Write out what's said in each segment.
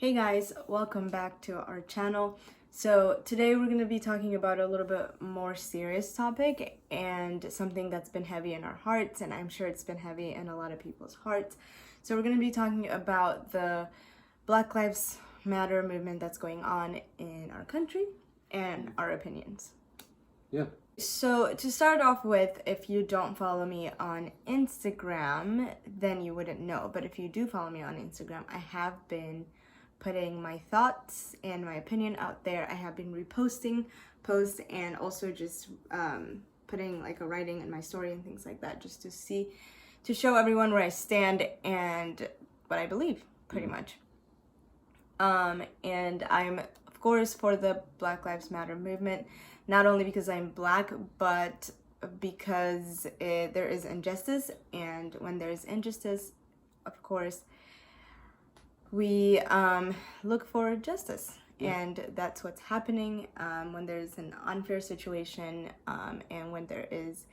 Hey guys, welcome back to our channel. So today we're going to be talking about a little bit more serious topic and something that's been heavy in our hearts, and I'm sure it's been heavy in a lot of people's hearts. So we're going to be talking about the Black Lives Matter movement that's going on in our country and our opinions. Yeah. So to start off with, if you don't follow me on Instagram, then you wouldn't know. But if you do follow me on Instagram, I have been putting my thoughts and my opinion out there. I have been reposting posts and also just putting like a writing in my story and things like that, just to show everyone where I stand and what I believe, pretty much. And I'm, of course, for the Black Lives Matter movement, not only because I'm Black, but because there is injustice, and when there is injustice, of course, we look for justice. Yeah. And that's what's happening when there's an unfair situation, and when there is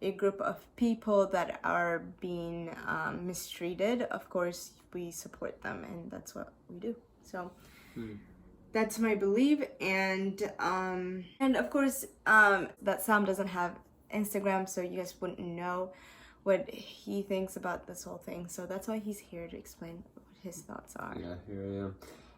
a group of people that are being mistreated. Of course, we support them, and that's what we do. So that's my belief. And of course, that Sam doesn't have Instagram, so you guys wouldn't know what he thinks about this whole thing. So that's why he's here to explain what his thoughts are. Yeah, here I am.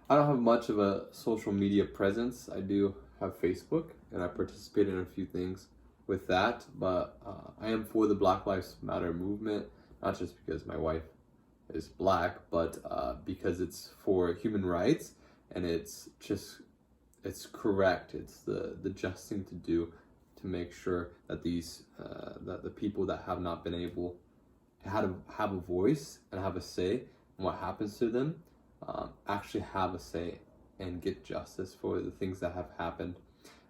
I don't have much of a social media presence. I do have Facebook, and I participate in a few things with that, but I am for the Black Lives Matter movement, not just because my wife is Black, but because it's for human rights, and it's correct. It's the just thing to do to make sure that that the people that have not been able to have a voice and have a say in what happens to them actually have a say and get justice for the things that have happened,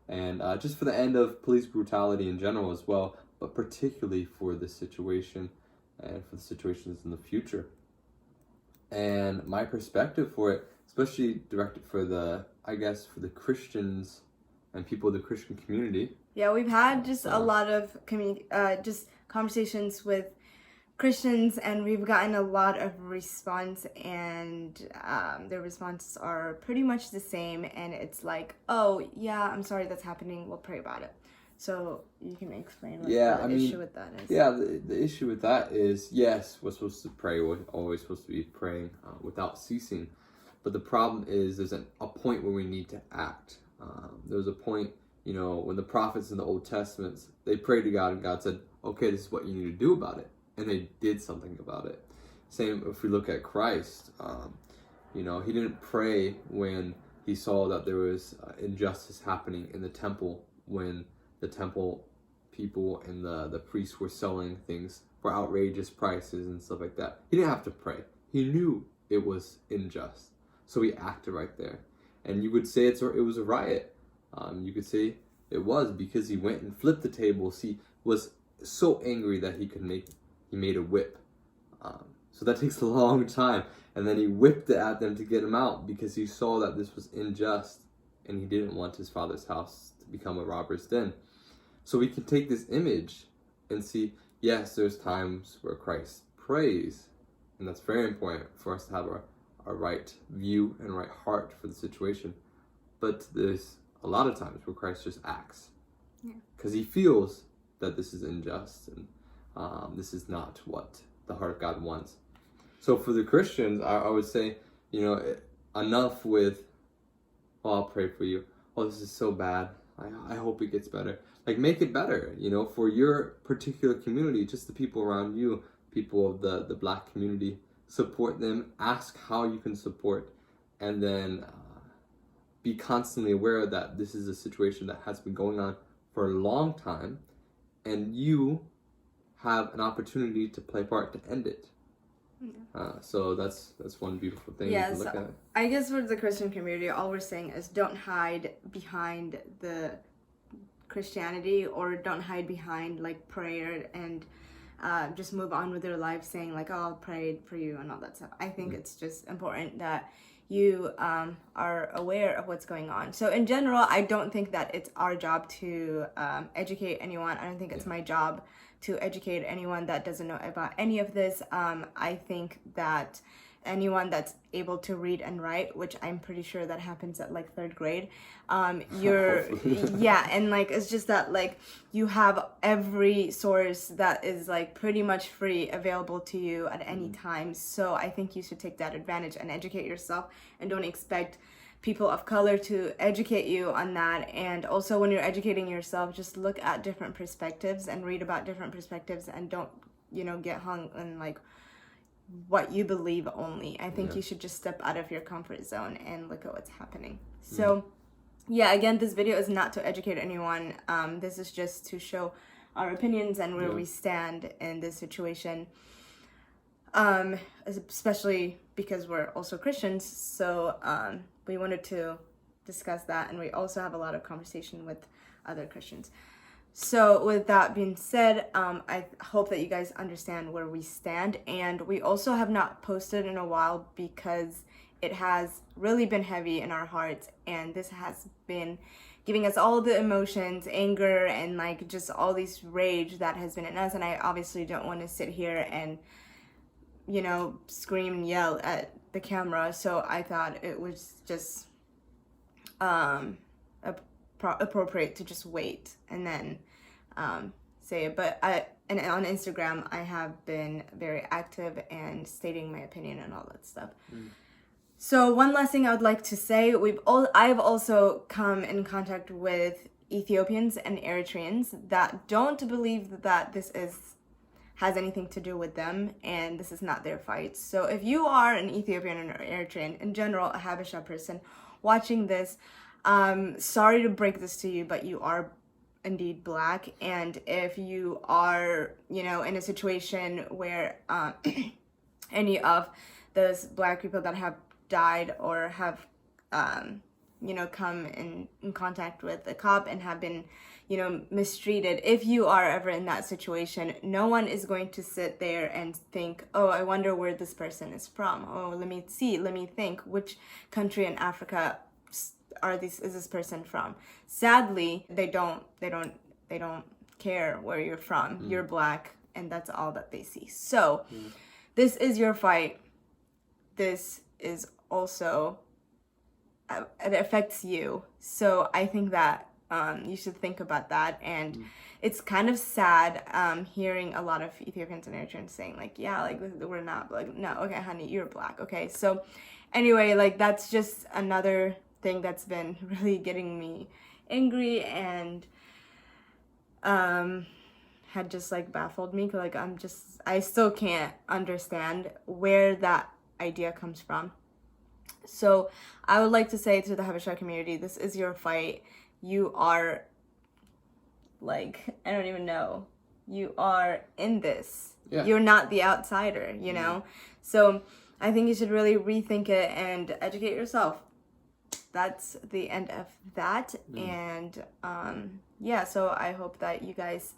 and just for the end of police brutality in general as well, but particularly for this situation and for the situations in the future. And my perspective for it, especially directed for the Christians and people of the Christian community. Yeah, we've had just a lot of just conversations with Christians, and we've gotten a lot of response, and their responses are pretty much the same, and it's like, oh yeah, I'm sorry that's happening, we'll pray about it. So you can explain what the issue with that is. Yeah, the issue with that is, yes, we're supposed to pray, we're always supposed to be praying without ceasing, but the problem is there's a point where we need to act. There's a point, when the prophets in the Old Testament, they prayed to God, and God said, okay, this is what you need to do about it. And they did something about it. Same if we look at Christ. He didn't pray when he saw that there was injustice happening in the temple, when the temple people and the priests were selling things for outrageous prices and stuff like that. He didn't have to pray. He knew it was unjust. So he acted right there. And you would say it was a riot. You could say it was, because he went and flipped the tables. He was so angry that he made a whip. So that takes a long time. And then he whipped it at them to get him out, because he saw that this was unjust, and he didn't want his father's house to become a robber's den. So we can take this image and see, yes, there's times where Christ prays, and that's very important for us to have a right view and right heart for the situation. But there's a lot of times where Christ just acts, because he feels that this is unjust, and this is not what the heart of God wants. So for the Christians, I would say, enough with, oh, I'll pray for you. Oh, this is so bad. I hope it gets better. Like, make it better, for your particular community, just the people around you, people of the Black community. Support them, ask how you can support, and then be constantly aware that this is a situation that has been going on for a long time, and you have an opportunity to play part to end it. So that's one beautiful thing you can look at. I guess for the Christian community, all we're saying is don't hide behind the Christianity, or don't hide behind like prayer, and just move on with your life saying like, oh, I'll pray for you and all that stuff. I think it's just important that you are aware of what's going on. So in general, I don't think that it's our job to educate anyone. I don't think it's my job to educate anyone that doesn't know about any of this. I think that anyone that's able to read and write, which I'm pretty sure that happens at like 3rd grade, you're yeah, and like it's just that like you have every source that is like pretty much free available to you at any time. So I think you should take that advantage and educate yourself, and don't expect people of color to educate you on that. And also, when you're educating yourself, just look at different perspectives and read about different perspectives, and don't, you know, get hung on like what you believe only. I think you should just step out of your comfort zone and look at what's happening. So yeah, again, this video is not to educate anyone. This is just to show our opinions and where we stand in this situation, especially because we're also Christians. So we wanted to discuss that, and we also have a lot of conversation with other Christians. So with that being said, I hope that you guys understand where we stand. And we also have not posted in a while because it has really been heavy in our hearts, and this has been giving us all the emotions, anger, and like just all these rage that has been in us. And I obviously don't want to sit here and, you know, scream and yell at the camera. So I thought it was just appropriate to just wait and then say it. But and on Instagram I have been very active and stating my opinion and all that stuff. So one last thing I would like to say, I've also come in contact with Ethiopians and Eritreans that don't believe that this has anything to do with them, and this is not their fight. So if you are an Ethiopian or Eritrean, in general a habesha person watching this, sorry to break this to you, but you are indeed Black. And if you are, you know, in a situation where any of those Black people that have died or have you know, come in contact with a cop and have been, you know, mistreated, if you are ever in that situation, no one is going to sit there and think, oh, I wonder where this person is from. Oh, let me think, which country in Africa is this person from? Sadly, they don't care where you're from. You're Black, and that's all that they see. So this is your fight. This is also it affects you. So I think that you should think about that. And it's kind of sad hearing a lot of Ethiopians and Eritreans saying like, yeah, like we're not like, no, okay, honey, you're Black. Okay, so anyway, like that's just another thing that's been really getting me angry, and had just like baffled me. Like I still can't understand where that idea comes from. So I would like to say to the habesha community, this is your fight. You are like, I don't even know, you are in this. You're not the outsider, you know? So I think you should really rethink it and educate yourself. That's the end of that. And yeah, so I hope that you guys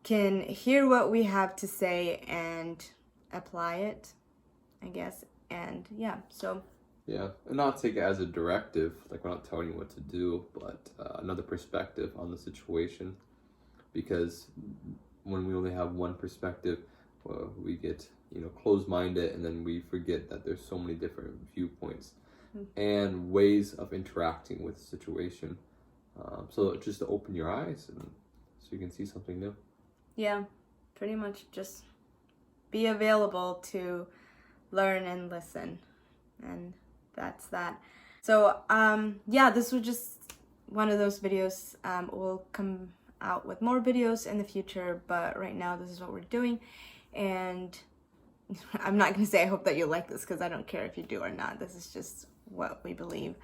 can hear what we have to say and apply it, I guess. And yeah, so yeah, and not take it as a directive, like we're not telling you what to do, but another perspective on the situation. Because when we only have one perspective, we get, you know, closed-minded, and then we forget that there's so many different viewpoints and ways of interacting with the situation. So just to open your eyes, and so you can see something new. Yeah, pretty much just be available to learn and listen, and that's that. So yeah, this was just one of those videos. We'll come out with more videos in the future, but right now this is what we're doing. And I'm not gonna say I hope that you like this, because I don't care if you do or not. This is just what we believe.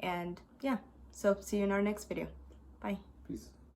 And yeah, so see you in our next video. Bye. Peace.